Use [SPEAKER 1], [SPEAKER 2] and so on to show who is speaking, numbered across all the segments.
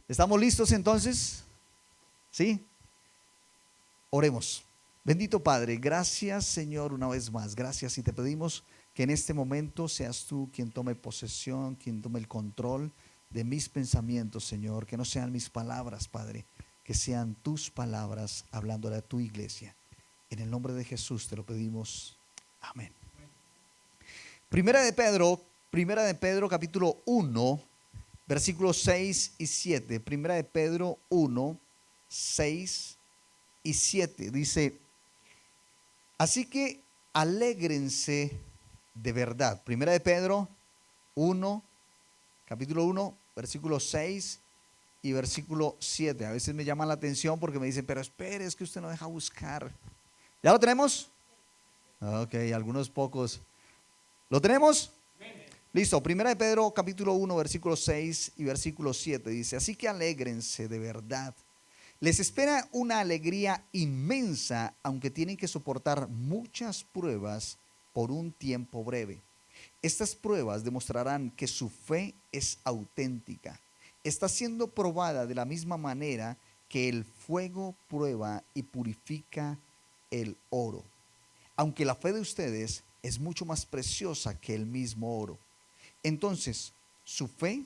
[SPEAKER 1] ¿Estamos listos entonces? ¿Sí? Oremos. Bendito Padre, gracias Señor una vez más. Gracias y te pedimos que en este momento seas tú quien tome posesión, quien tome el control de mis pensamientos, Señor. Que no sean mis palabras, Padre, que sean tus palabras hablándole a tu iglesia. En el nombre de Jesús te lo pedimos. Amén. Primera de Pedro capítulo 1, versículos 6 y 7. Primera de Pedro 1, 6 y 7. Dice: así que alégrense de verdad. Primera de Pedro 1, capítulo 1, versículo 6 y versículo 7. A veces me llama la atención porque me dicen, pero espere, es que usted no deja buscar. ¿Ya lo tenemos? Ok, algunos pocos. ¿Lo tenemos? Listo. Primera de Pedro capítulo 1, versículo 6 y versículo 7. Dice: así que alégrense de verdad. Les espera una alegría inmensa, aunque tienen que soportar muchas pruebas por un tiempo breve. Estas pruebas demostrarán que su fe es auténtica. Está siendo probada de la misma manera que el fuego prueba y purifica el oro. Aunque la fe de ustedes es mucho más preciosa que el mismo oro. Entonces, su fe,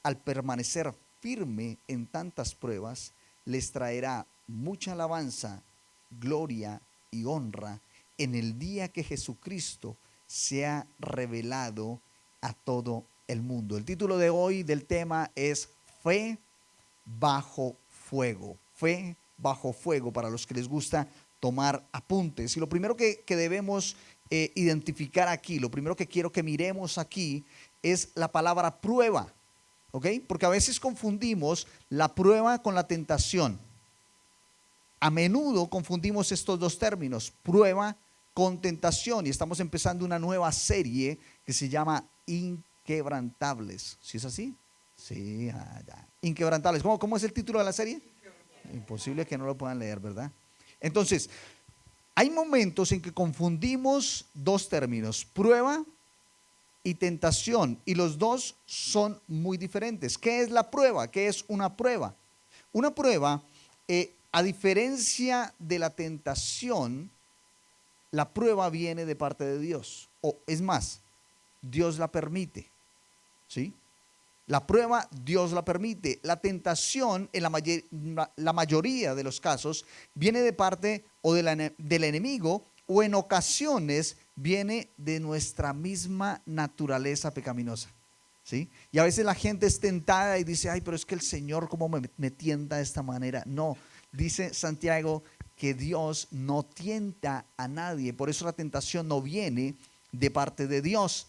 [SPEAKER 1] al permanecer firme en tantas pruebas, les traerá mucha alabanza, gloria y honra en el día que Jesucristo sea revelado a todo el mundo. El título de hoy del tema es Fe bajo fuego. Fe bajo fuego, para los que les gusta tomar apuntes. Y lo primero que debemos identificar aquí, lo primero que quiero que miremos aquí es la palabra prueba. ¿Ok? Porque a veces confundimos la prueba con la tentación. A menudo confundimos estos dos términos, prueba con tentación, y estamos empezando una nueva serie que se llama Inquebrantables. ¿Sí es así? Sí, ya. Inquebrantables. ¿Cómo es el título de la serie? Imposible que no lo puedan leer, ¿verdad? Entonces, hay momentos en que confundimos dos términos, prueba y tentación, y los dos son muy diferentes. ¿Qué es la prueba? ¿Qué es una prueba? Una prueba, a diferencia de la tentación, la prueba viene de parte de Dios. O es más, Dios la permite. ¿Sí? La prueba Dios la permite. La tentación, en la mayoría de los casos, viene de parte o del enemigo, o en ocasiones viene de nuestra misma naturaleza pecaminosa. ¿Sí? Y a veces la gente es tentada y dice, ay, pero es que el Señor cómo me tienta de esta manera. No, dice Santiago que Dios no tienta a nadie. Por eso la tentación no viene de parte de Dios.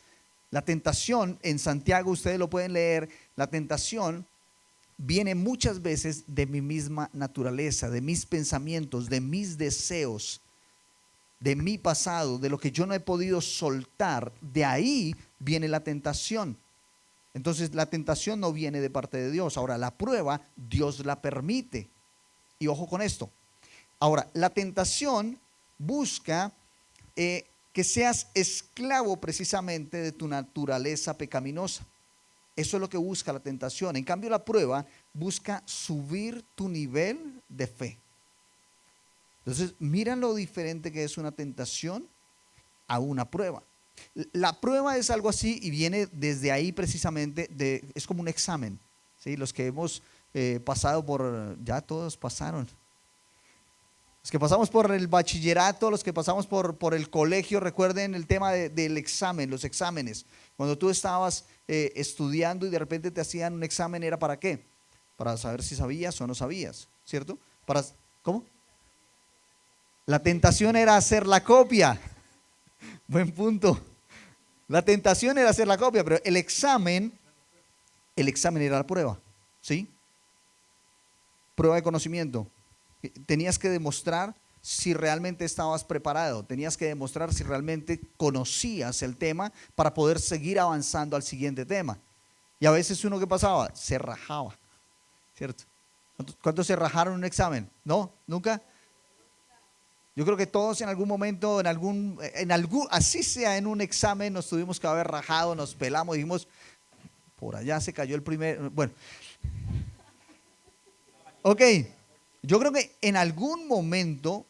[SPEAKER 1] La tentación, en Santiago ustedes lo pueden leer, la tentación viene muchas veces de mi misma naturaleza, de mis pensamientos, de mis deseos, de mi pasado, de lo que yo no he podido soltar. De ahí viene la tentación. Entonces la tentación no viene de parte de Dios. Ahora, la prueba Dios la permite. Y ojo con esto. Ahora, la tentación busca que seas esclavo precisamente de tu naturaleza pecaminosa. Eso es lo que busca la tentación. En cambio, la prueba busca subir tu nivel de fe. Entonces, miren lo diferente que es una tentación a una prueba. La prueba es algo así y viene desde ahí precisamente, es como un examen. ¿Sí? Los que hemos pasado por, ya todos pasaron. Los que pasamos por el bachillerato, los que pasamos por el colegio, recuerden el tema del examen, los exámenes. Cuando tú estabas estudiando y de repente te hacían un examen, ¿era para qué? Para saber si sabías o no sabías, ¿cierto? ¿Cómo? La tentación era hacer la copia. Buen punto. La tentación era hacer la copia, pero el examen era la prueba, ¿sí? Prueba de conocimiento. Tenías que demostrar si realmente estabas preparado, tenías que demostrar si realmente conocías el tema para poder seguir avanzando al siguiente tema. Y a veces uno, ¿qué pasaba? Se rajaba, ¿cierto? ¿Cuántos se rajaron en un examen? ¿No? ¿Nunca? Yo creo que todos en algún momento, así sea en un examen, nos tuvimos que haber rajado, nos pelamos, dijimos, por allá se cayó el primer, bueno. Ok, yo creo que en algún momento,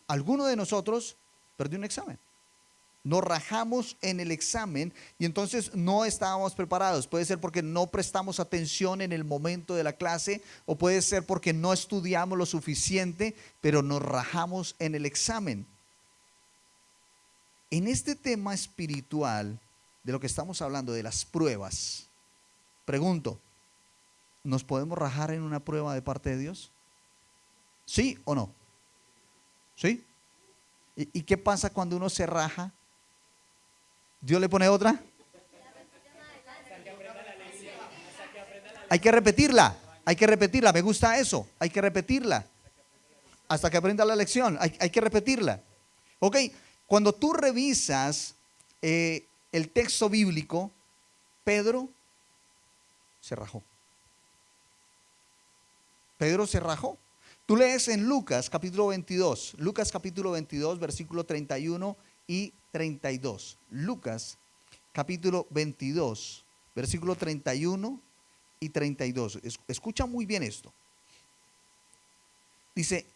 [SPEAKER 1] alguno de nosotros perdió un examen. Nos rajamos en el examen y entonces no estábamos preparados. Puede ser porque no prestamos atención en el momento de la clase o puede ser porque no estudiamos lo suficiente, pero nos rajamos en el examen. En este tema espiritual de lo que estamos hablando, de las pruebas, pregunto, ¿nos podemos rajar en una prueba de parte de Dios? ¿Sí o no? ¿Sí? ¿Y qué pasa cuando uno se raja? ¿Dios le pone otra? Hay que repetirla, me gusta eso, hay que repetirla, hasta que aprenda la lección, hay que repetirla. Ok, cuando tú revisas el texto bíblico, Pedro se rajó. Pedro se rajó. Tú lees en Lucas capítulo 22, versículo 31 y 32. Lucas capítulo 22, versículo 31 y 32. Escucha muy bien esto. Dice,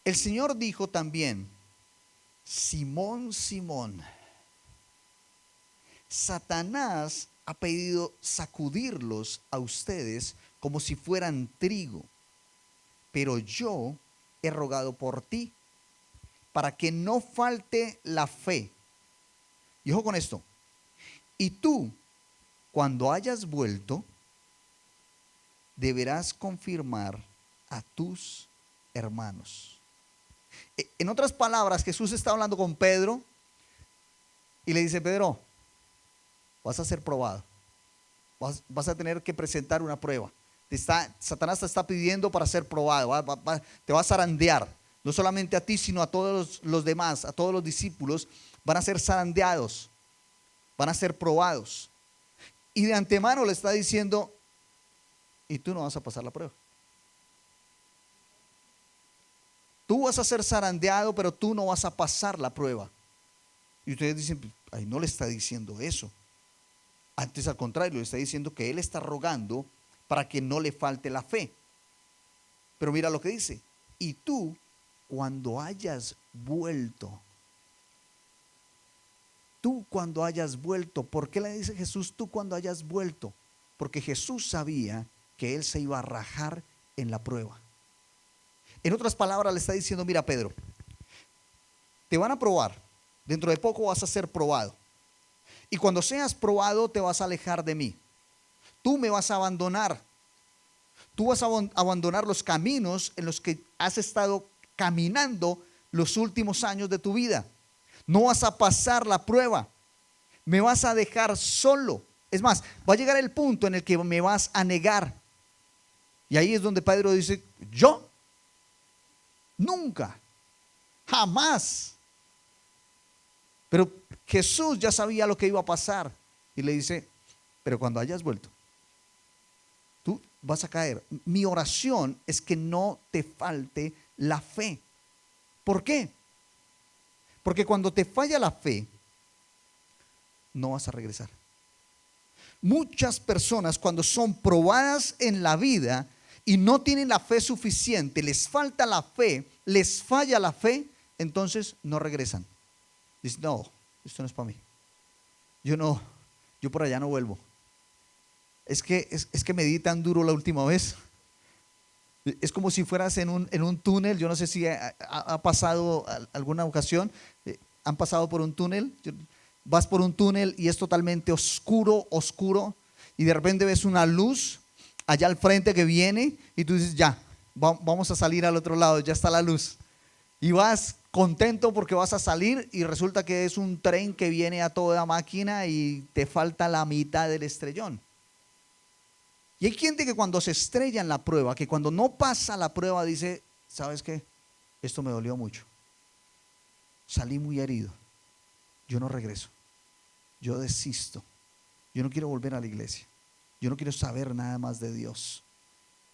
[SPEAKER 1] el Señor dijo también, Simón, Simón, Satanás ha pedido sacudirlos a ustedes como si fueran trigo, pero yo he rogado por ti para que no falte la fe. Y ojo con esto. Y tú, cuando hayas vuelto, deberás confirmar a tus hermanos. En otras palabras, Jesús está hablando con Pedro y le dice, Pedro, vas a ser probado. Vas a tener que presentar una prueba. Satanás te está pidiendo para ser probado. Te va a zarandear. No solamente a ti, sino a todos los demás, a todos los discípulos. Van a ser zarandeados. Van a ser probados. Y de antemano le está diciendo, y tú no vas a pasar la prueba. Tú vas a ser zarandeado, pero tú no vas a pasar la prueba. Y ustedes dicen, ay, no le está diciendo eso. Antes, al contrario, le está diciendo que él está rogando para que no le falte la fe. Pero mira lo que dice. Y tú, cuando hayas vuelto. Tú cuando hayas vuelto. ¿Por qué le dice Jesús tú cuando hayas vuelto? Porque Jesús sabía que él se iba a rajar en la prueba. En otras palabras, le está diciendo, mira, Pedro, te van a probar. Dentro de poco vas a ser probado. Y cuando seas probado, te vas a alejar de mí. Tú me vas a abandonar. Tú vas a abandonar los caminos en los que has estado caminando los últimos años de tu vida. No vas a pasar la prueba. Me vas a dejar solo. Es más, va a llegar el punto en el que me vas a negar. Y ahí es donde Pedro dice, yo nunca, jamás. Pero Jesús ya sabía lo que iba a pasar. Y le dice, pero cuando hayas vuelto, tú vas a caer. Mi oración es que no te falte la fe. ¿Por qué? Porque cuando te falla la fe, no vas a regresar. Muchas personas cuando son probadas en la vida y no tienen la fe suficiente, les falta la fe, les falla la fe, entonces no regresan. Dicen, no, esto no es para mí. Yo por allá no vuelvo. Es que me di tan duro la última vez. Es como si fueras en un túnel. Yo no sé si ha pasado alguna ocasión. Han pasado por un túnel. Vas por un túnel y es totalmente oscuro, oscuro. Y de repente ves una luz allá al frente que viene. Y tú dices, ya, vamos a salir al otro lado. Ya está la luz. Y vas contento porque vas a salir. Y resulta que es un tren que viene a toda máquina y te falta la mitad del estrellón. Y hay gente que cuando se estrella en la prueba, que cuando no pasa la prueba dice, ¿sabes qué? Esto me dolió mucho. Salí muy herido. Yo no regreso. Yo desisto. Yo no quiero volver a la iglesia. Yo no quiero saber nada más de Dios.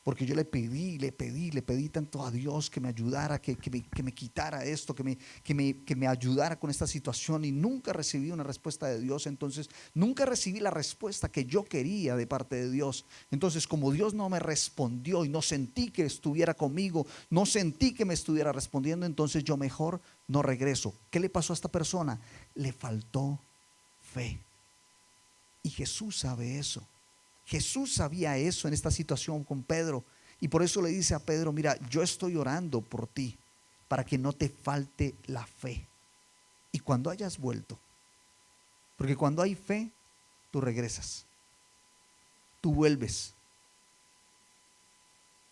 [SPEAKER 1] porque yo le pedí tanto a Dios que me ayudara, que me quitara esto, que me ayudara con esta situación y nunca recibí una respuesta de Dios. Entonces nunca recibí la respuesta que yo quería de parte de Dios. Entonces, como Dios no me respondió y no sentí que estuviera conmigo, no sentí que me estuviera respondiendo, entonces yo mejor no regreso. ¿Qué le pasó a esta persona? Le faltó fe. Y Jesús sabe eso. Jesús sabía eso en esta situación con Pedro. Y por eso le dice a Pedro: mira, yo estoy orando por ti para que no te falte la fe. Y cuando hayas vuelto, porque cuando hay fe, tú regresas, tú vuelves.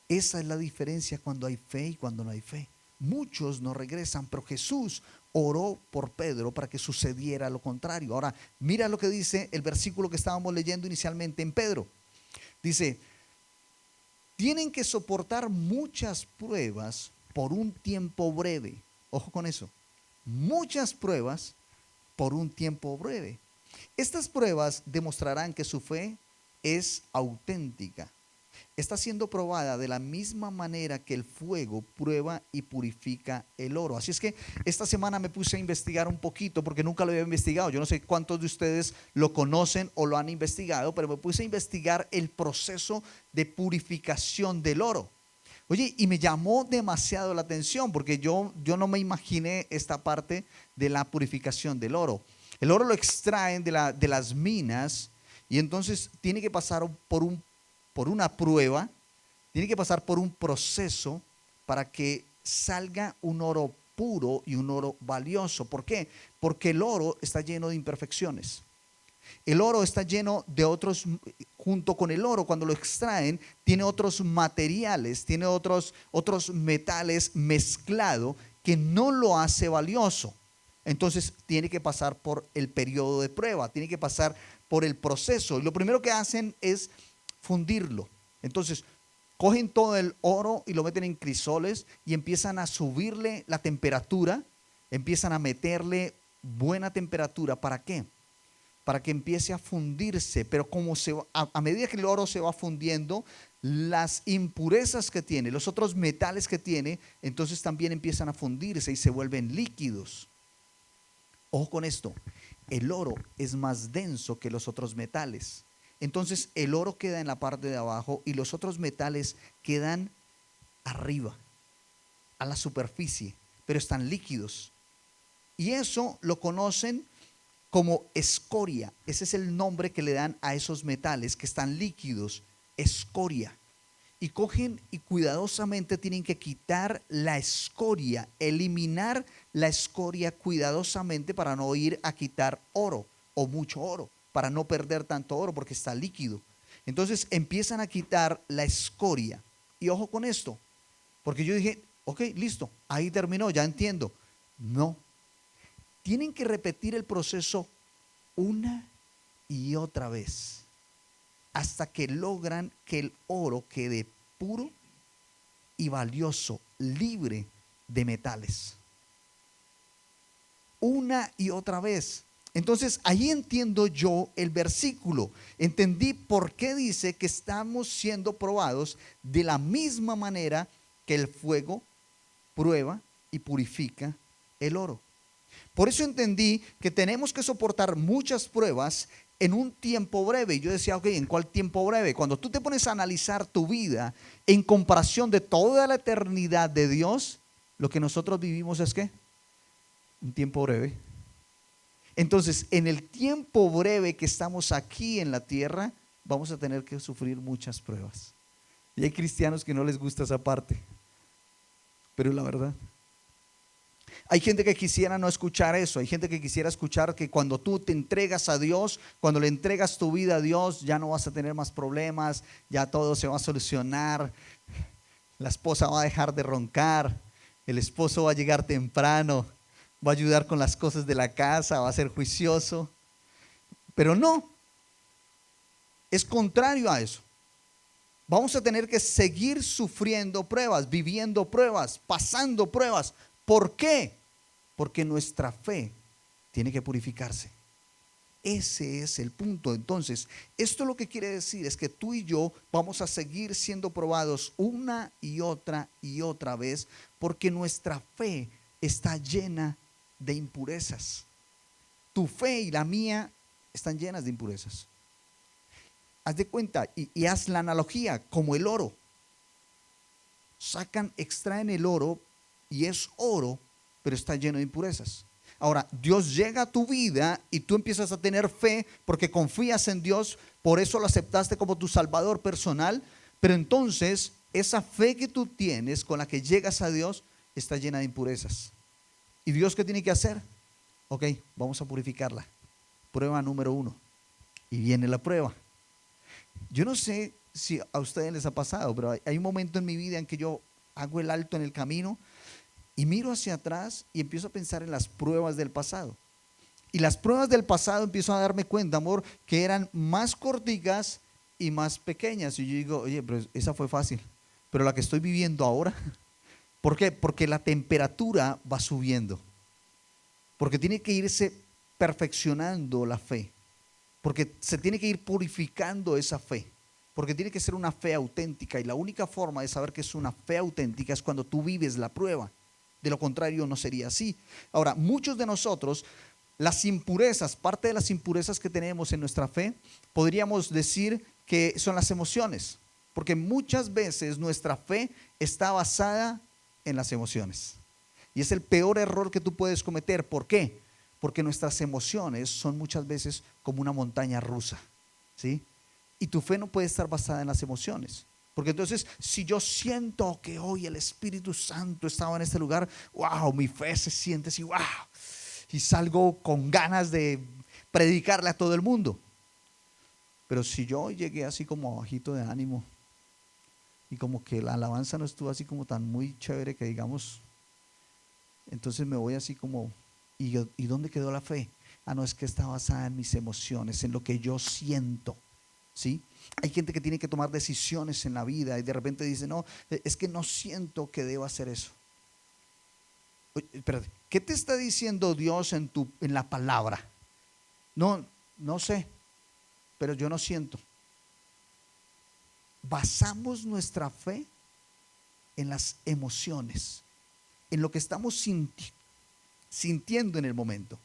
[SPEAKER 1] Esa es la diferencia cuando hay fe y cuando no hay fe. Muchos no regresan, pero Jesús oró por Pedro para que sucediera lo contrario. Ahora, mira lo que dice el versículo que estábamos leyendo inicialmente en Pedro. Dice: tienen que soportar muchas pruebas por un tiempo breve. Ojo con eso. Muchas pruebas por un tiempo breve. Estas pruebas demostrarán que su fe es auténtica. Está siendo probada de la misma manera que el fuego prueba y purifica el oro. Así es que esta semana me puse a investigar un poquito, porque nunca lo había investigado. Yo no sé cuántos de ustedes lo conocen o lo han investigado, pero me puse a investigar el proceso de purificación del oro. Oye, y me llamó demasiado la atención, porque yo no me imaginé esta parte de la purificación del oro. El oro lo extraen de las minas, y entonces tiene que pasar por una prueba, tiene que pasar por un proceso para que salga un oro puro y un oro valioso. ¿Por qué? Porque el oro está lleno de imperfecciones. El oro está lleno de otros, junto con el oro, cuando lo extraen, tiene otros materiales, tiene otros metales mezclados que no lo hace valioso. Entonces tiene que pasar por el periodo de prueba, tiene que pasar por el proceso. Y lo primero que hacen es fundirlo. Entonces cogen todo el oro y lo meten en crisoles y empiezan a subirle la temperatura, empiezan a meterle buena temperatura. ¿Para qué? Para que empiece a fundirse. Pero como a medida que el oro se va fundiendo, las impurezas que tiene, los otros metales que tiene, entonces también empiezan a fundirse y se vuelven líquidos. Ojo con esto: el oro es más denso que los otros metales. Entonces el oro queda en la parte de abajo y los otros metales quedan arriba, a la superficie, pero están líquidos. Y eso lo conocen como escoria. Ese es el nombre que le dan a esos metales que están líquidos, escoria. Y cogen y cuidadosamente tienen que quitar la escoria, eliminar la escoria cuidadosamente para no ir a quitar oro o mucho oro, para no perder tanto oro porque está líquido. Entonces empiezan a quitar la escoria. Y ojo con esto, porque yo dije: ok, listo, ahí terminó, ya entiendo. No, tienen que repetir el proceso una y otra vez hasta que logran que el oro quede puro y valioso, libre de metales. Una y otra vez. Entonces ahí entiendo yo el versículo. Entendí por qué dice que estamos siendo probados de la misma manera que el fuego prueba y purifica el oro. Por eso entendí que tenemos que soportar muchas pruebas en un tiempo breve. Y yo decía: ok, ¿en cuál tiempo breve? Cuando tú te pones a analizar tu vida en comparación de toda la eternidad de Dios, lo que nosotros vivimos es ¿qué? Un tiempo breve. Entonces, en el tiempo breve que estamos aquí en la tierra, vamos a tener que sufrir muchas pruebas. Y hay cristianos que no les gusta esa parte, pero la verdad. Hay gente que quisiera no escuchar eso. Hay gente que quisiera escuchar que cuando tú te entregas a Dios, cuando le entregas tu vida a Dios, ya no vas a tener más problemas, ya todo se va a solucionar, la esposa va a dejar de roncar, el esposo va a llegar temprano, va a ayudar con las cosas de la casa, va a ser juicioso. Pero no, es contrario a eso. Vamos a tener que seguir sufriendo pruebas, viviendo pruebas, pasando pruebas. ¿Por qué? Porque nuestra fe tiene que purificarse. Ese es el punto. Entonces, esto lo que quiere decir es que tú y yo vamos a seguir siendo probados una y otra vez, porque nuestra fe está llena de impurezas. Tu fe y la mía están llenas de impurezas. Haz de cuenta y haz la analogía como el oro. Extraen el oro y es oro, pero está lleno de impurezas. Ahora, Dios llega a tu vida y tú empiezas a tener fe porque confías en Dios, por eso lo aceptaste como tu Salvador personal, pero entonces esa fe que tú tienes con la que llegas a Dios está llena de impurezas. ¿Y Dios qué tiene que hacer? Ok, vamos a purificarla. Prueba número 1. Y viene la prueba. Yo no sé si a ustedes les ha pasado, pero hay un momento en mi vida en que yo hago el alto en el camino y miro hacia atrás y empiezo a pensar en las pruebas del pasado. Y las pruebas del pasado empiezo a darme cuenta, amor, que eran más corticas y más pequeñas. Y yo digo, oye, pero esa fue fácil. Pero la que estoy viviendo ahora, ¿por qué? Porque la temperatura va subiendo. Porque tiene que irse perfeccionando la fe. Porque se tiene que ir purificando esa fe. Porque tiene que ser una fe auténtica. Y la única forma de saber que es una fe auténtica es cuando tú vives la prueba. De lo contrario no sería así. Ahora, muchos de nosotros, las impurezas, parte de las impurezas que tenemos en nuestra fe, podríamos decir que son las emociones. Porque muchas veces nuestra fe está basada en las emociones. Y es el peor error que tú puedes cometer. ¿Por qué? Porque nuestras emociones son muchas veces como una montaña rusa, ¿sí? Y tu fe no puede estar basada en las emociones. Porque entonces, si yo siento que hoy el Espíritu Santo estaba en este lugar, wow, mi fe se siente así, wow. Y salgo con ganas de predicarle a todo el mundo. Pero si yo llegué así como bajito de ánimo y como que la alabanza no estuvo así como tan muy chévere que digamos, entonces me voy así como, ¿y dónde quedó la fe? Ah, no, es que está basada en mis emociones, en lo que yo siento, ¿sí? Hay gente que tiene que tomar decisiones en la vida y de repente dice, no, es que no siento que debo hacer eso. Oye, espérate, ¿qué te está diciendo Dios en la palabra? No sé, pero yo no siento. Basamos nuestra fe en las emociones, en lo que estamos sintiendo en el momento,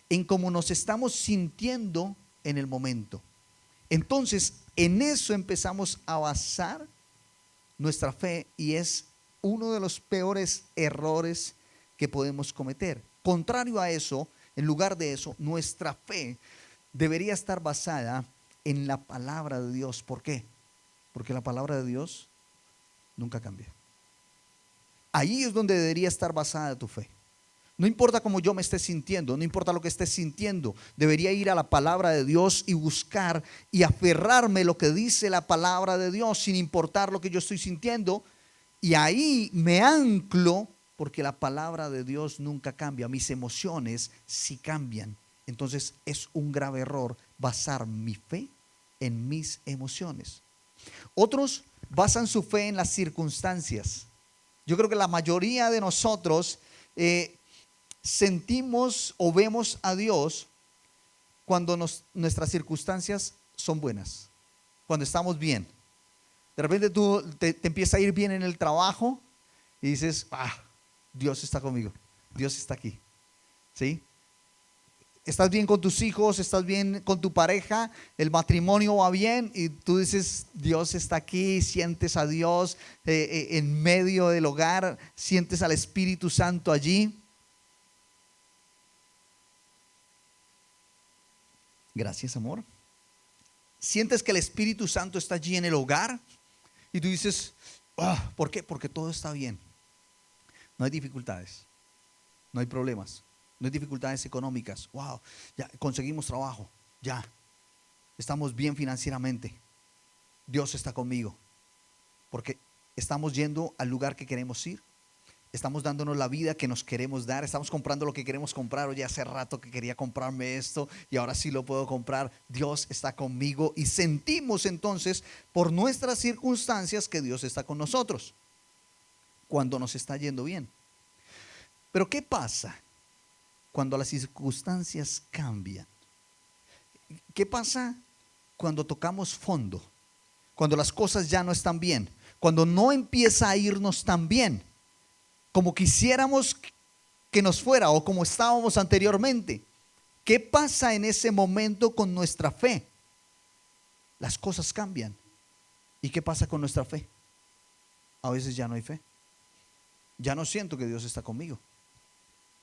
[SPEAKER 1] en cómo nos estamos sintiendo en el momento. Entonces, en eso empezamos a basar nuestra fe y es uno de los peores errores que podemos cometer. Contrario a eso, en lugar de eso, nuestra fe debería estar basada en la palabra de Dios. ¿Por qué? Porque la palabra de Dios nunca cambia. Ahí es donde debería estar basada tu fe. No importa cómo yo me esté sintiendo, no importa lo que esté sintiendo, debería ir a la palabra de Dios y buscar y aferrarme a lo que dice la palabra de Dios sin importar lo que yo estoy sintiendo. Y ahí me anclo porque la palabra de Dios nunca cambia, mis emociones sí cambian. Entonces es un grave error basar mi fe en mis emociones. Otros basan su fe en las circunstancias. Yo creo que la mayoría de nosotros sentimos o vemos a Dios cuando nuestras circunstancias son buenas, cuando estamos bien. De repente tú te empieza a ir bien en el trabajo y dices, Dios está conmigo, Dios está aquí, ¿sí? Estás bien con tus hijos, estás bien con tu pareja, el matrimonio va bien y tú dices, Dios está aquí, sientes a Dios en medio del hogar, sientes al Espíritu Santo allí. Gracias, amor. Sientes que el Espíritu Santo está allí en el hogar y tú dices, ¿por qué? Porque todo está bien. No hay dificultades, no hay problemas, no hay dificultades económicas. Wow, ya conseguimos trabajo, ya estamos bien financieramente. Dios está conmigo porque estamos yendo al lugar que queremos ir. Estamos dándonos la vida que nos queremos dar. Estamos comprando lo que queremos comprar. Oye, hace rato que quería comprarme esto y ahora sí lo puedo comprar. Dios está conmigo y sentimos entonces por nuestras circunstancias que Dios está con nosotros cuando nos está yendo bien. Pero ¿qué pasa cuando las circunstancias cambian? ¿Qué pasa cuando tocamos fondo? Cuando las cosas ya no están bien, cuando no empieza a irnos tan bien como quisiéramos que nos fuera o como estábamos anteriormente. ¿Qué pasa en ese momento con nuestra fe? Las cosas cambian. ¿Y qué pasa con nuestra fe? A veces ya no hay fe. Ya no siento que Dios está conmigo.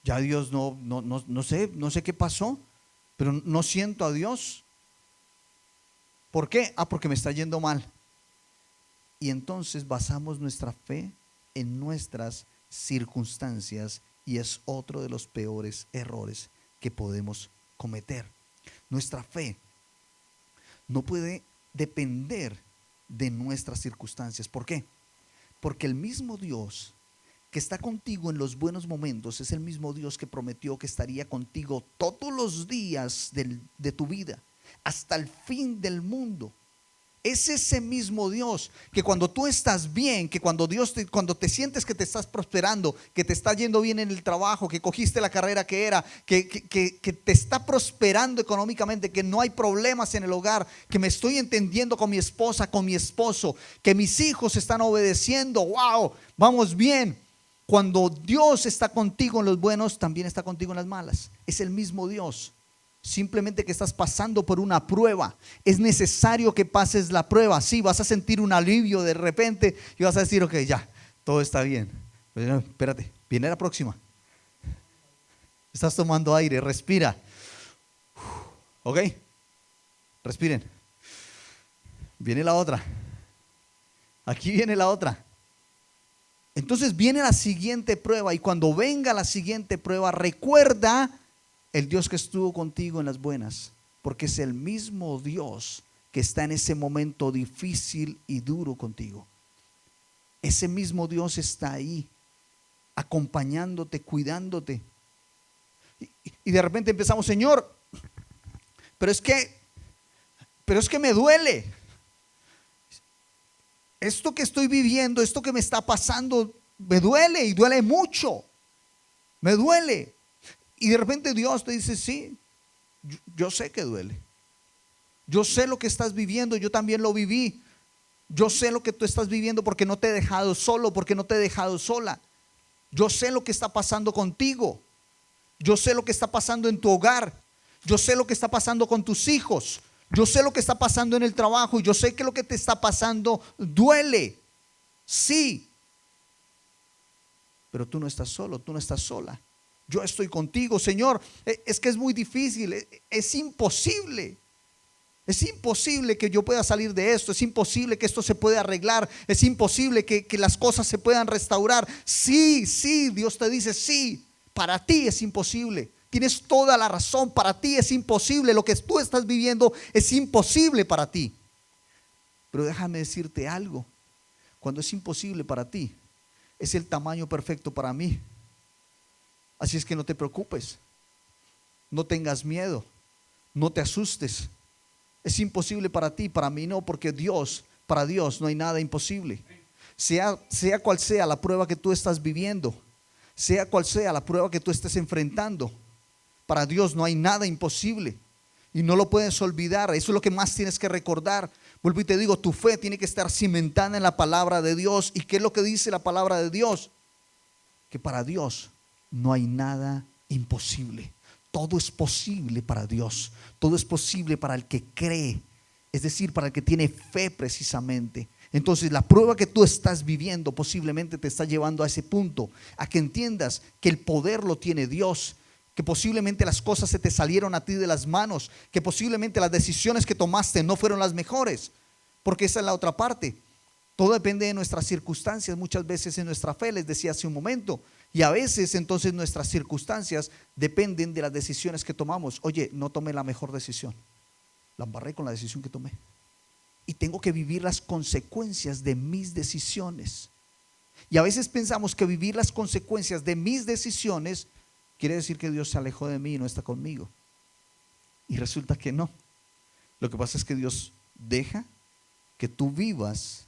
[SPEAKER 1] Ya Dios no sé qué pasó, pero no siento a Dios. ¿Por qué? Porque me está yendo mal. Y entonces basamos nuestra fe en nuestras circunstancias y es otro de los peores errores que podemos cometer. Nuestra fe no puede depender de nuestras circunstancias. ¿Por qué? Porque el mismo Dios que está contigo en los buenos momentos es el mismo Dios que prometió que estaría contigo todos los días de tu vida hasta el fin del mundo. Es ese mismo Dios que cuando tú estás bien, que cuando cuando te sientes que te estás prosperando, que te está yendo bien en el trabajo, que cogiste la carrera que era, que te está prosperando económicamente, que no hay problemas en el hogar, que me estoy entendiendo con mi esposa, con mi esposo, que mis hijos están obedeciendo, wow, vamos bien. Cuando Dios está contigo en los buenos, también está contigo en las malas. Es el mismo Dios. Simplemente que estás pasando por una prueba. Es necesario que pases la prueba. Sí, vas a sentir un alivio de repente y vas a decir, ok, ya, todo está bien. Pero espérate, viene la próxima. Estás tomando aire, respira. Ok, respiren. Viene la otra. Aquí viene la otra. Entonces viene la siguiente prueba y cuando venga la siguiente prueba, recuerda el Dios que estuvo contigo en las buenas, porque es el mismo Dios que está en ese momento difícil y duro contigo. Ese mismo Dios está ahí, acompañándote, cuidándote. Y de repente empezamos, Señor, pero es que me duele. Esto que estoy viviendo, esto que me está pasando, me duele y duele mucho. Me duele. Y de repente Dios te dice, sí, yo sé que duele. Yo sé lo que estás viviendo, yo también lo viví. Yo sé lo que tú estás viviendo porque no te he dejado solo, porque no te he dejado sola. Yo sé lo que está pasando contigo. Yo sé lo que está pasando en tu hogar. Yo sé lo que está pasando con tus hijos. Yo sé lo que está pasando en el trabajo. Y yo sé que lo que te está pasando duele. Sí. Pero tú no estás solo, tú no estás sola. Yo estoy contigo, Señor. Es que es muy difícil, es imposible. Es imposible que yo pueda salir de esto. Es imposible que esto se pueda arreglar. Es imposible que las cosas se puedan restaurar. Sí, sí, Dios te dice, sí, para ti es imposible. Tienes toda la razón, para ti es imposible. Lo que tú estás viviendo es imposible para ti. Pero déjame decirte algo. Cuando es imposible para ti, es el tamaño perfecto para mí. Así es que no te preocupes, no tengas miedo, no te asustes. Es imposible para ti, para mí no, porque para Dios no hay nada imposible. Sea cual sea la prueba que tú estás viviendo, sea cual sea la prueba que tú estés enfrentando, para Dios no hay nada imposible. Y no lo puedes olvidar, eso es lo que más tienes que recordar. Vuelvo y te digo, tu fe tiene que estar cimentada en la palabra de Dios. ¿Y qué es lo que dice la palabra de Dios? Que para Dios no hay nada imposible. Todo es posible para Dios. Todo es posible para el que cree. Es decir, para el que tiene fe precisamente. Entonces la prueba que tú estás viviendo posiblemente te está llevando a ese punto. A que entiendas que el poder lo tiene Dios. Que posiblemente las cosas se te salieron a ti de las manos. Que posiblemente las decisiones que tomaste no fueron las mejores. Porque esa es la otra parte. Todo depende de nuestras circunstancias, muchas veces en nuestra fe, les decía hace un momento. Y a veces entonces nuestras circunstancias dependen de las decisiones que tomamos. Oye, no tomé la mejor decisión. La embarré con la decisión que tomé. Y tengo que vivir las consecuencias de mis decisiones. Y a veces pensamos que vivir las consecuencias de mis decisiones quiere decir que Dios se alejó de mí y no está conmigo. Y resulta que no. Lo que pasa es que Dios deja que tú vivas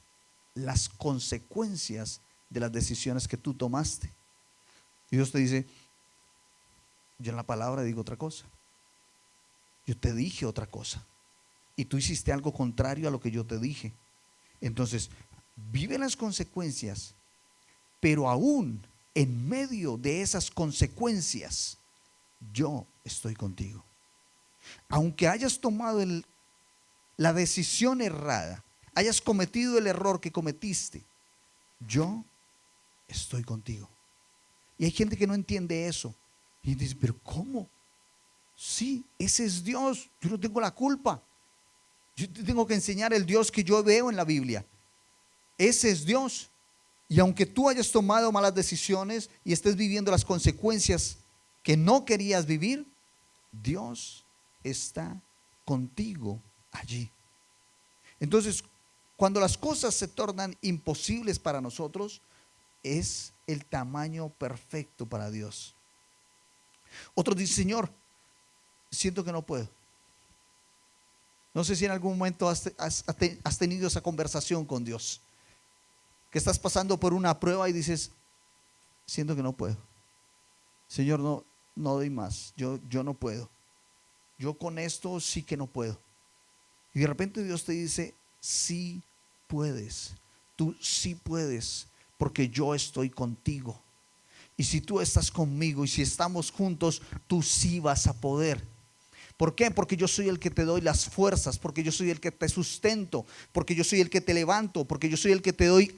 [SPEAKER 1] las consecuencias de las decisiones que tú tomaste. Y Dios te dice, Yo en la palabra digo otra cosa. Yo te dije otra cosa. Y tú hiciste algo contrario a lo que yo te dije. Entonces, vive las consecuencias, pero aún en medio de esas consecuencias, yo estoy contigo. Aunque hayas tomado la decisión errada, hayas cometido el error que cometiste, yo estoy contigo. Y hay gente que no entiende eso. Y dice, pero ¿cómo? Sí, ese es Dios. Yo no tengo la culpa. Yo te tengo que enseñar el Dios que yo veo en la Biblia. Ese es Dios. Y aunque tú hayas tomado malas decisiones y estés viviendo las consecuencias que no querías vivir, Dios está contigo allí. Entonces, cuando las cosas se tornan imposibles para nosotros, es el tamaño perfecto para Dios. Otro dice, Señor, siento que no puedo. No sé si en algún momento has tenido esa conversación con Dios, que estás pasando por una prueba y dices, siento que no puedo. Señor, no doy más. Yo no puedo. Yo con esto sí que no puedo. Y de repente Dios te dice, sí puedes. Tú sí puedes, porque yo estoy contigo. Y si tú estás conmigo y si estamos juntos, tú sí vas a poder. ¿Por qué? Porque yo soy el que te doy las fuerzas, porque yo soy el que te sustento, porque yo soy el que te levanto, porque yo soy el que te doy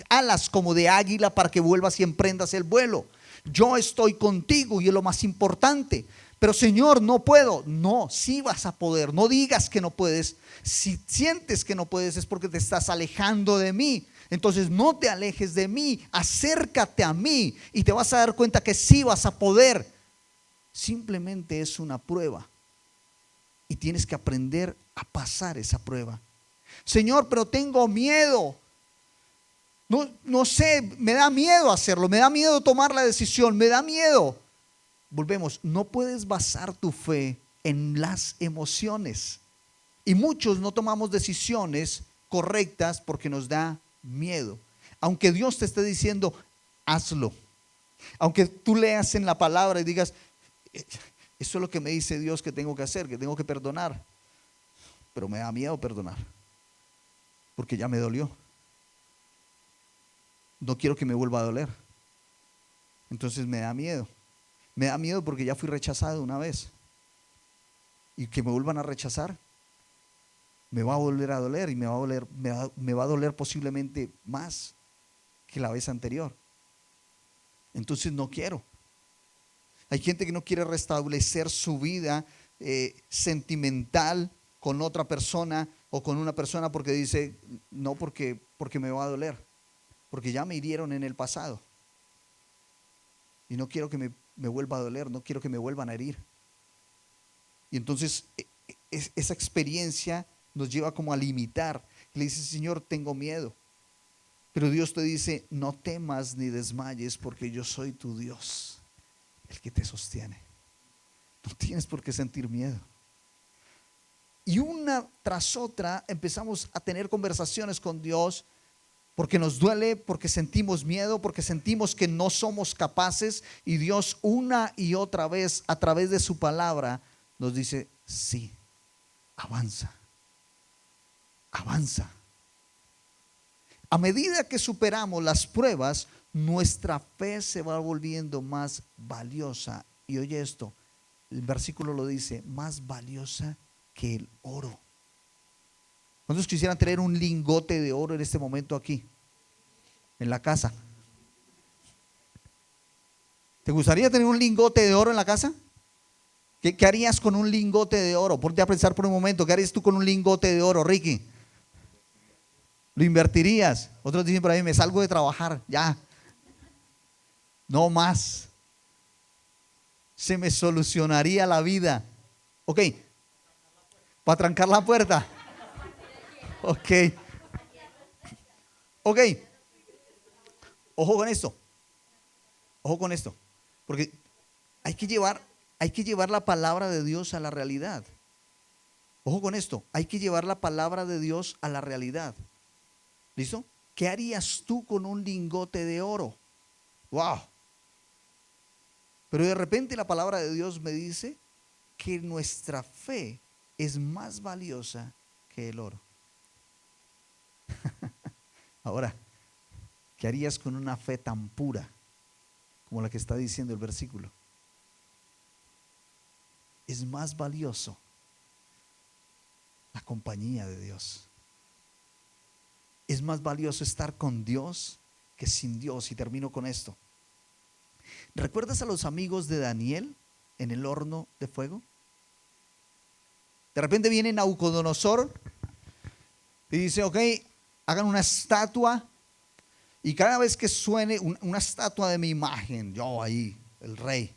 [SPEAKER 1] alas como de águila para que vuelvas y emprendas el vuelo. Yo estoy contigo y es lo más importante. Pero Señor, no puedo. No, sí vas a poder. No digas que no puedes. Si sientes que no puedes es porque te estás alejando de mí. Entonces no te alejes de mí, acércate a mí y te vas a dar cuenta que sí vas a poder. Simplemente es una prueba. Y tienes que aprender a pasar esa prueba. Señor, pero tengo miedo. No sé, me da miedo hacerlo, me da miedo tomar la decisión, me da miedo. Volvemos, no puedes basar tu fe en las emociones. Y muchos no tomamos decisiones correctas porque nos da miedo. Aunque Dios te esté diciendo, hazlo. Aunque tú leas en la palabra y digas, eso es lo que me dice Dios que tengo que hacer, que tengo que perdonar. Pero me da miedo perdonar, porque ya me dolió. No quiero que me vuelva a doler. Entonces me da miedo. Me da miedo porque ya fui rechazado una vez. Y que me vuelvan a rechazar, me va a volver a doler y me va a doler posiblemente más que la vez anterior. Entonces no quiero. Hay gente que no quiere restablecer su vida sentimental con otra persona o con una persona porque dice, no, porque me va a doler, porque ya me hirieron en el pasado y no quiero que me vuelva a doler, no quiero que me vuelvan a herir. Y entonces esa experiencia nos lleva como a limitar. Le dice, Señor, tengo miedo. Pero Dios te dice, no temas ni desmayes porque yo soy tu Dios, el que te sostiene. No tienes por qué sentir miedo. Y una tras otra empezamos a tener conversaciones con Dios porque nos duele, porque sentimos miedo, porque sentimos que no somos capaces. Y Dios una y otra vez a través de su palabra nos dice, sí, avanza, avanza. A medida que superamos las pruebas, nuestra fe se va volviendo más valiosa. Y oye esto, el versículo lo dice, más valiosa que el oro. ¿Cuántos quisieran tener un lingote de oro en este momento aquí, en la casa? ¿Te gustaría tener un lingote de oro en la casa? ¿Qué harías con un lingote de oro? Ponte a pensar por un momento, ¿qué harías tú con un lingote de oro, Ricky? ¿Lo invertirías? Otros dicen por ahí, me salgo de trabajar, ya. No más. Se me solucionaría la vida. Ok. Para trancar la puerta. Ok. Ok. Ojo con esto. Ojo con esto. Porque hay que llevar la palabra de Dios a la realidad. Ojo con esto. Hay que llevar la palabra de Dios a la realidad. ¿Listo? ¿Qué harías tú con un lingote de oro? Wow. Pero de repente la palabra de Dios me dice que nuestra fe es más valiosa que el oro. Ahora, ¿qué harías con una fe tan pura como la que está diciendo el versículo? Es más valioso la compañía de Dios. Es más valioso estar con Dios que sin Dios. Y termino con esto. ¿Recuerdas a los amigos de Daniel en el horno de fuego? De repente viene Nabucodonosor y dice, ok, hagan una estatua, y cada vez que suene una estatua de mi imagen, yo ahí, el rey,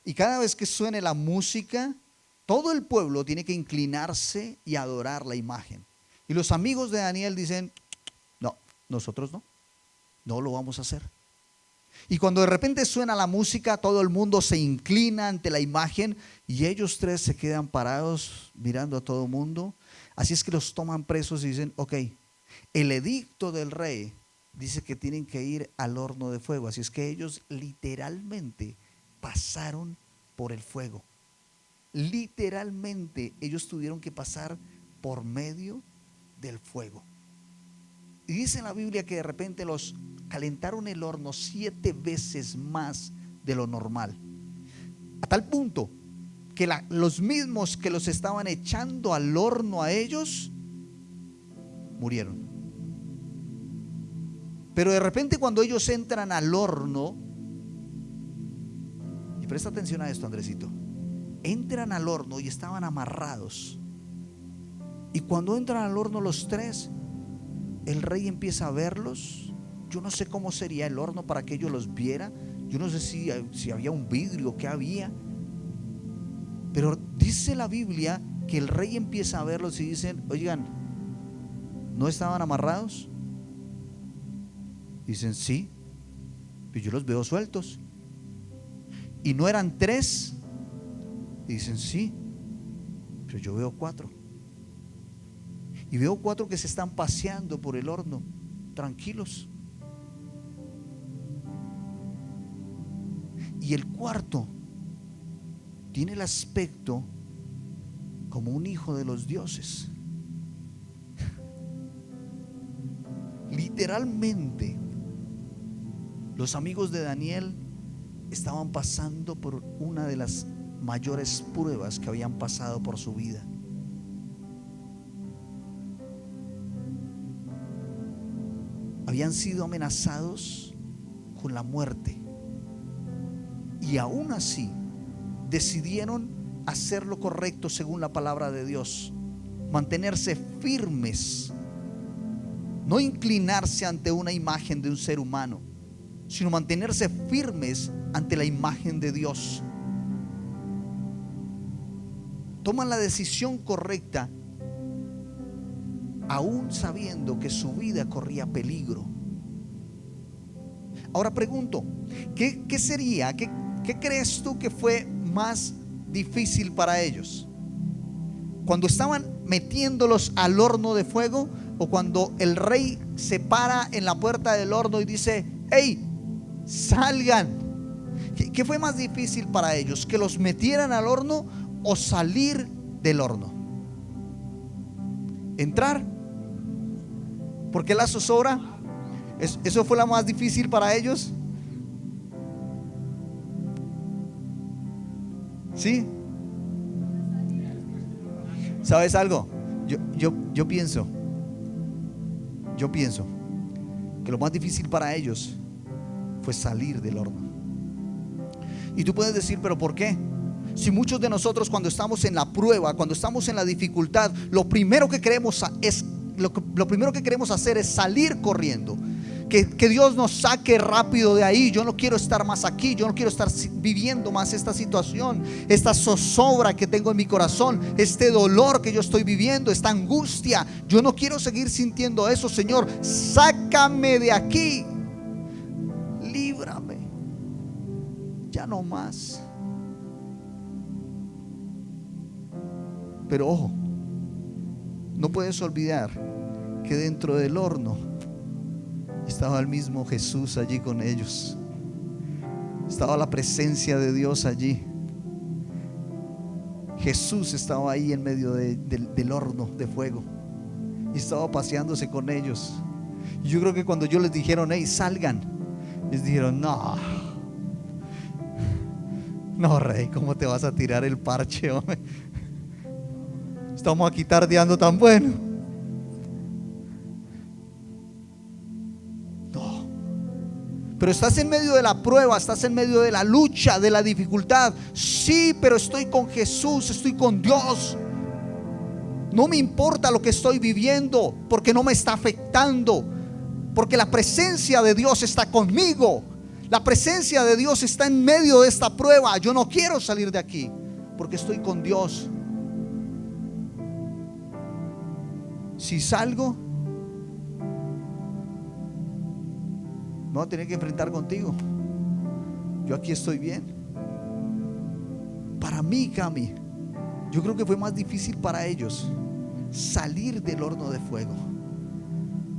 [SPEAKER 1] y cada vez que suene la música, todo el pueblo tiene que inclinarse y adorar la imagen. Y los amigos de Daniel dicen, no, nosotros no lo vamos a hacer. Y cuando de repente suena la música, todo el mundo se inclina ante la imagen y ellos tres se quedan parados mirando a todo el mundo. Así es que los toman presos y dicen, ok, el edicto del rey dice que tienen que ir al horno de fuego. Así es que ellos literalmente pasaron por el fuego. Literalmente ellos tuvieron que pasar por medio del fuego. Y dice en la Biblia que de repente los calentaron el horno 7 veces más de lo normal. A tal punto que los mismos que los estaban echando al horno a ellos murieron. Pero de repente cuando ellos entran al horno, y presta atención a esto, Andresito, entran al horno y estaban amarrados. Y cuando entran al horno los tres, el rey empieza a verlos. Yo no sé cómo sería el horno para que ellos los viera. Yo no sé si había un vidrio, qué había. Pero dice la Biblia que el rey empieza a verlos y dicen, oigan, ¿no estaban amarrados? Dicen, sí, pero yo los veo sueltos. ¿Y no eran 3? Dicen, sí, pero yo veo 4. Y veo 4 que se están paseando por el horno, tranquilos. Y el cuarto tiene el aspecto como un hijo de los dioses. Literalmente, los amigos de Daniel estaban pasando por una de las mayores pruebas que habían pasado por su vida. Habían sido amenazados con la muerte. Y aún así decidieron hacer lo correcto según la palabra de Dios, mantenerse firmes, no inclinarse ante una imagen de un ser humano, sino mantenerse firmes ante la imagen de Dios. Toman la decisión correcta, aún sabiendo que su vida corría peligro. Ahora pregunto, ¿qué sería? ¿Qué crees tú que fue más difícil para ellos? ¿Cuando estaban metiéndolos al horno de fuego o cuando el rey se para en la puerta del horno y dice, hey, salgan? ¿Qué fue más difícil para ellos? ¿Que los metieran al horno o salir del horno? ¿Entrar? ¿Porque la zozobra? ¿Eso fue la más difícil para ellos? ¿Sí? ¿Sabes algo? Yo pienso que lo más difícil para ellos fue salir del horno. Y tú puedes decir, ¿pero por qué? Si muchos de nosotros cuando estamos en la prueba, cuando estamos en la dificultad, lo primero que queremos hacer es salir corriendo. Que Dios nos saque rápido de ahí. Yo no quiero estar más aquí. Yo no quiero estar viviendo más esta situación, esta zozobra que tengo en mi corazón, este dolor que yo estoy viviendo, esta angustia. Yo no quiero seguir sintiendo eso. Señor, sácame de aquí, líbrame, ya no más. Pero ojo, no puedes olvidar que dentro del horno estaba el mismo Jesús allí con ellos. Estaba la presencia de Dios allí. Jesús estaba ahí en medio del horno de fuego y estaba paseándose con ellos. Y yo creo que cuando yo les dijeron, hey, salgan, les dijeron, no, rey, ¿cómo te vas a tirar el parche, hombre? Estamos aquí tardeando tan bueno. No. Pero estás en medio de la prueba, estás en medio de la lucha, de la dificultad. Sí, pero estoy con Jesús, estoy con Dios. No me importa lo que estoy viviendo, porque no me está afectando, porque la presencia de Dios está conmigo. La presencia de Dios está en medio de esta prueba. Yo no quiero salir de aquí, porque estoy con Dios. Si salgo, me voy a tener que enfrentar contigo. Yo aquí estoy bien. Para mí, Cami, yo creo que fue más difícil para ellos salir del horno de fuego,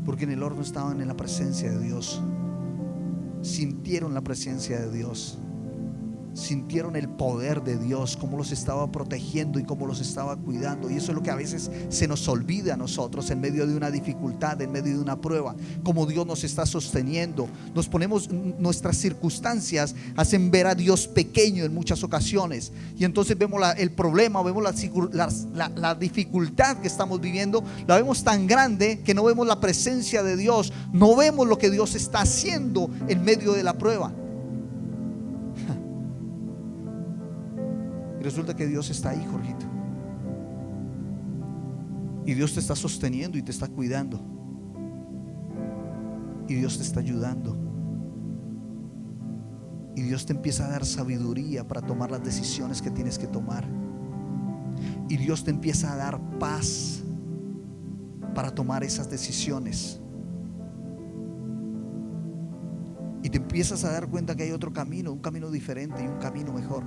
[SPEAKER 1] porque en el horno estaban en la presencia de Dios. Sintieron la presencia de Dios, sintieron el poder de Dios, cómo los estaba protegiendo y cómo los estaba cuidando. Y eso es lo que a veces se nos olvida a nosotros en medio de una dificultad, en medio de una prueba, cómo Dios nos está sosteniendo. Nos ponemos, nuestras circunstancias hacen ver a Dios pequeño en muchas ocasiones, y entonces vemos el problema, vemos la dificultad que estamos viviendo, la vemos tan grande que no vemos la presencia de Dios, no vemos lo que Dios está haciendo en medio de la prueba. Y resulta que Dios está ahí, Jorgito. Y Dios te está sosteniendo y te está cuidando. Y Dios te está ayudando. Y Dios te empieza a dar sabiduría para tomar las decisiones que tienes que tomar. Y Dios te empieza a dar paz para tomar esas decisiones. Y te empiezas a dar cuenta que hay otro camino, un camino diferente y un camino mejor.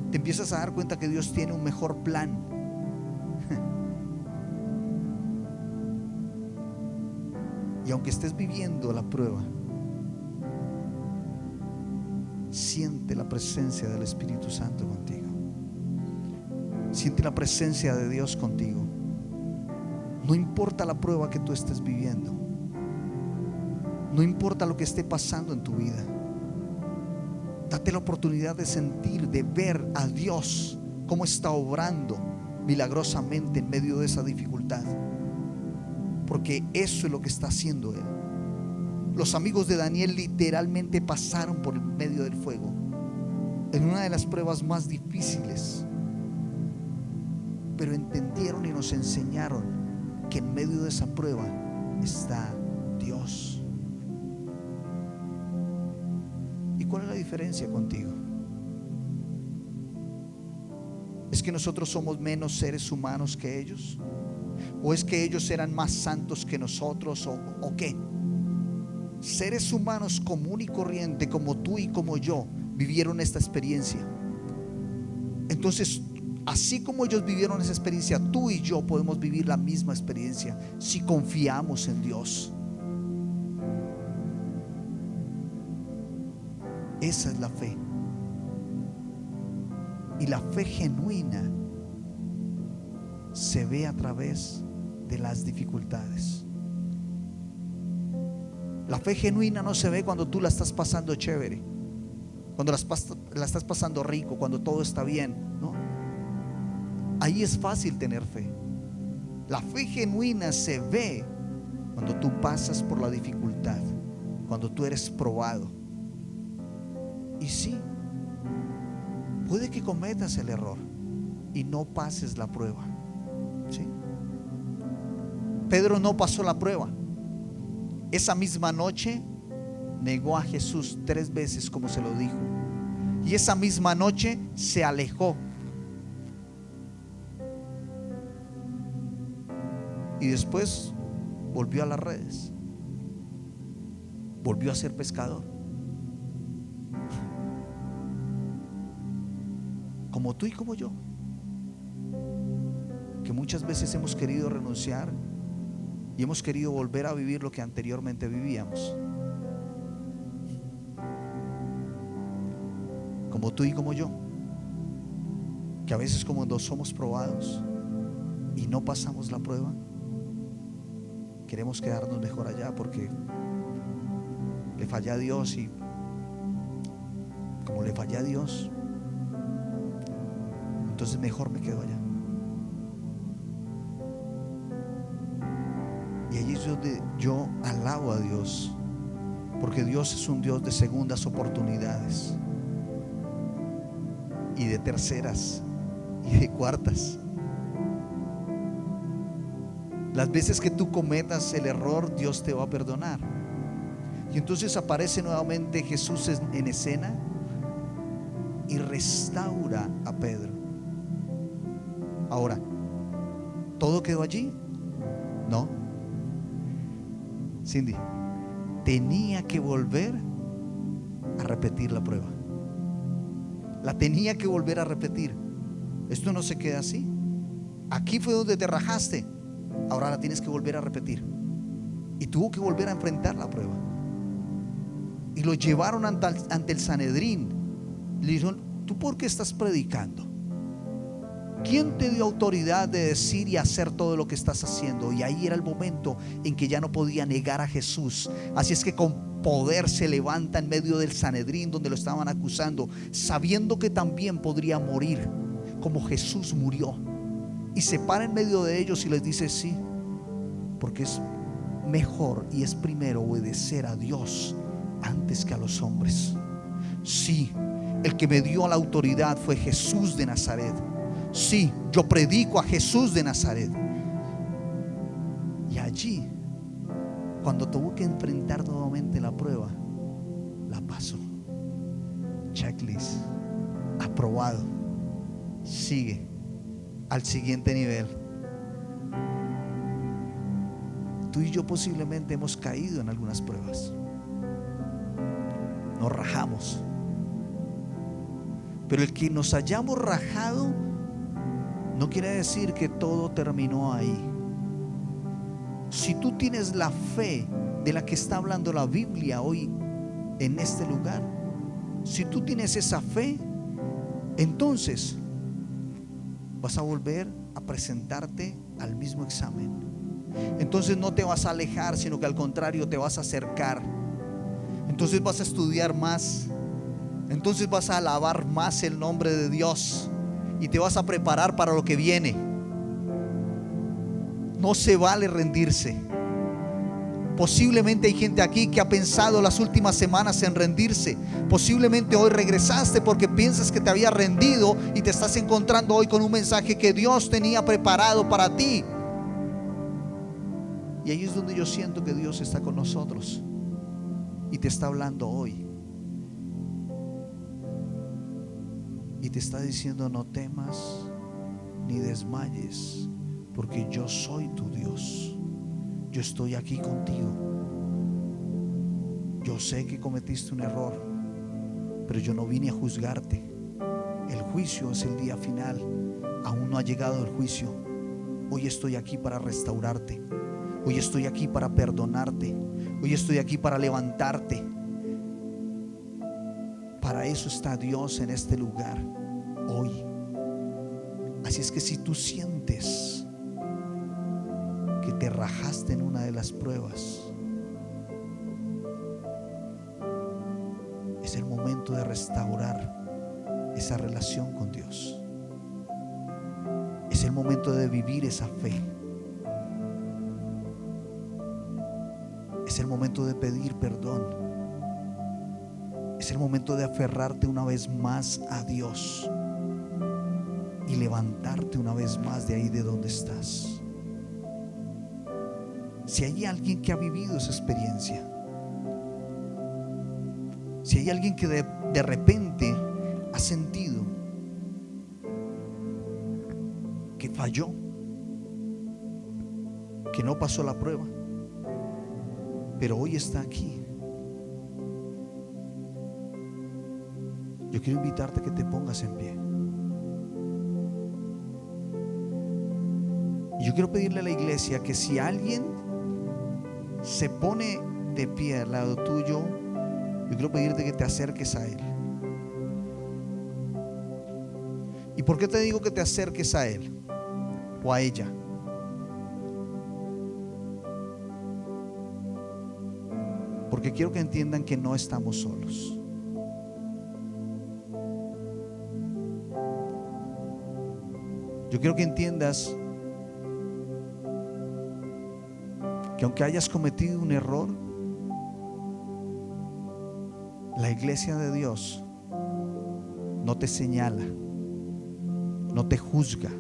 [SPEAKER 1] Te empiezas a dar cuenta que Dios tiene un mejor plan. Y aunque estés viviendo la prueba, siente la presencia del Espíritu Santo contigo. Siente la presencia de Dios contigo. No importa la prueba que tú estés viviendo, no importa lo que esté pasando en tu vida, date la oportunidad de sentir, de ver a Dios cómo está obrando milagrosamente en medio de esa dificultad, porque eso es lo que está haciendo Él. Los amigos de Daniel literalmente pasaron por el medio del fuego en una de las pruebas más difíciles, pero entendieron y nos enseñaron que en medio de esa prueba está Dios. ¿Cuál es la diferencia contigo? ¿Es que nosotros somos menos seres humanos que ellos? ¿O es que ellos eran más santos que nosotros? ¿O qué? Seres humanos común y corriente como tú y como yo vivieron esta experiencia. Entonces, así como ellos vivieron esa experiencia, tú y yo podemos vivir la misma experiencia si confiamos en Dios. Esa es la fe. Y la fe genuina se ve a través de las dificultades. La fe genuina no se ve cuando tú la estás pasando chévere, cuando la estás pasando rico, cuando todo está bien, ¿no? Ahí es fácil tener fe. La fe genuina se ve cuando tú pasas por la dificultad, cuando tú eres probado. Y sí, puede que cometas el error y no pases la prueba, ¿sí? Pedro no pasó la prueba. Esa misma noche negó a Jesús 3 veces, como se lo dijo. Y esa misma noche se alejó. Y después volvió a las redes. Volvió a ser pescador. Como tú y como yo, que muchas veces hemos querido renunciar y hemos querido volver a vivir lo que anteriormente vivíamos. como tú y como yo, que a veces cuando somos probados y no pasamos la prueba, queremos quedarnos mejor allá porque le fallé a Dios, y como le fallé a Dios, entonces mejor me quedo allá. Y allí es donde yo alabo a Dios, porque Dios es un Dios de segundas oportunidades y de terceras y de cuartas. Las veces que tú cometas el error, Dios te va a perdonar. Y entonces aparece nuevamente Jesús en escena y restaura a Pedro. Ahora, ¿todo quedó allí? No. Cindy, tenía que volver a repetir la prueba. La tenía que volver a repetir. Esto no se queda así. Aquí fue donde te rajaste, ahora la tienes que volver a repetir. Y tuvo que volver a enfrentar la prueba. Y lo llevaron ante el Sanedrín. Le dijeron: ¿tú por qué estás predicando? ¿Quién te dio autoridad de decir y hacer todo lo que estás haciendo? Y ahí era el momento en que ya no podía negar a Jesús. Así es que con poder se levanta en medio del Sanedrín donde lo estaban acusando, sabiendo que también podría morir como Jesús murió, y se para en medio de ellos y les dice: sí, porque es mejor y es primero obedecer a Dios antes que a los hombres. Sí, el que me dio la autoridad fue Jesús de Nazaret. Sí, yo predico a Jesús de Nazaret. Y allí, cuando tuvo que enfrentar nuevamente la prueba, la pasó. Checklist, aprobado. Sigue al siguiente nivel. Tú y yo posiblemente hemos caído en algunas pruebas, nos rajamos, pero el que nos hayamos rajado no quiere decir que todo terminó ahí. Si tú tienes la fe de la que está hablando la Biblia hoy en este lugar, si tú tienes esa fe, entonces vas a volver a presentarte al mismo examen. Entonces no te vas a alejar, sino que al contrario te vas a acercar. Entonces vas a estudiar más. Entonces vas a alabar más el nombre de Dios y te vas a preparar para lo que viene. No se vale rendirse. Posiblemente hay gente aquí que ha pensado las últimas semanas en rendirse. Posiblemente hoy regresaste porque piensas que te había rendido y te estás encontrando hoy con un mensaje que Dios tenía preparado para ti. Y ahí es donde yo siento que Dios está con nosotros y te está hablando hoy. Y te está diciendo: no temas ni desmayes, porque yo soy tu Dios. Yo estoy aquí contigo. Yo sé que cometiste un error, pero yo no vine a juzgarte. El juicio es el día final. Aún no ha llegado el juicio. Hoy estoy aquí para restaurarte. Hoy estoy aquí para perdonarte. Hoy estoy aquí para levantarte. Para eso está Dios en este lugar hoy. Así es que si tú sientes que te rajaste en una de las pruebas, es el momento de restaurar esa relación con Dios. Es el momento de vivir esa fe. Es el momento de pedir perdón. Es el momento de aferrarte una vez más a Dios y levantarte una vez más de ahí de donde estás. Si hay alguien que ha vivido esa experiencia, si hay alguien que de repente ha sentido que falló, que no pasó la prueba, pero hoy está aquí, yo quiero invitarte a que te pongas en pie. Y yo quiero pedirle a la iglesia que si alguien se pone de pie al lado tuyo, yo quiero pedirte que te acerques a él. ¿Y por qué te digo que te acerques a Él o a ella? Porque quiero que entiendan que no estamos solos. Yo quiero que entiendas que aunque hayas cometido un error, la iglesia de Dios no te señala, no te juzga,